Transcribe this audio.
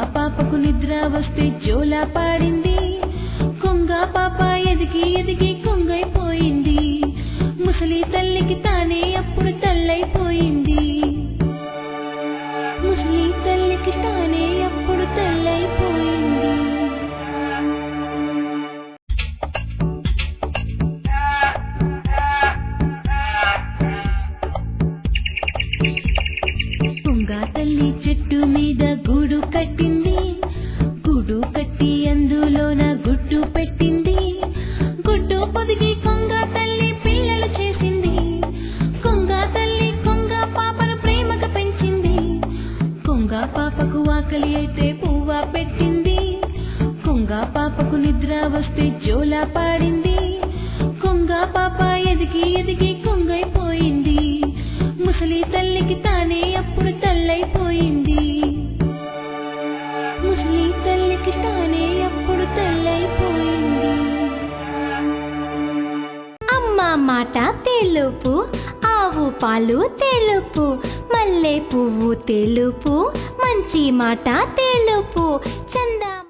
పాపకు నిద్ర వస్తే జోలా పాడింది. కొంగ పాప ఎదిగి ఎదిగి కొంగైపోయింది. ముసలి తల్లికి తానే అప్పుడు తల్లైపోయింది. ముసలి తల్లికి తానే అప్పుడు తల్లైపోయింది. కొంగ తల్లి చెట్టు మీద గూడు కట్టింది. గూడు కట్టి అందులోన గుడ్డు పెట్టింది. గుడ్డు పొదిగి కొంగ తల్లి పిల్లలు చేసింది. కొంగ తల్లి కొంగ పాపను ప్రేమగా పెంచింది. కొంగ పాపకు ఆకలి అయితే పువ్వ పెట్టింది. కొంగ పాపకు నిద్ర వస్తే జోలా పాడింది. కొంగ పాప ఎదిగి ఎదిగి కొంగైపోయింది. ముసలి తల్లికి తానే అప్పుడు తల్లైపోయింది. ముసలి తల్లికి తానే అప్పుడు తల్లైపోయింది. అమ్మ మాట తెలుపు, ఆవు పాలు తెలుపు, మల్లె పువ్వు తెలుపు, మంచి మాట తెలుపు, చందా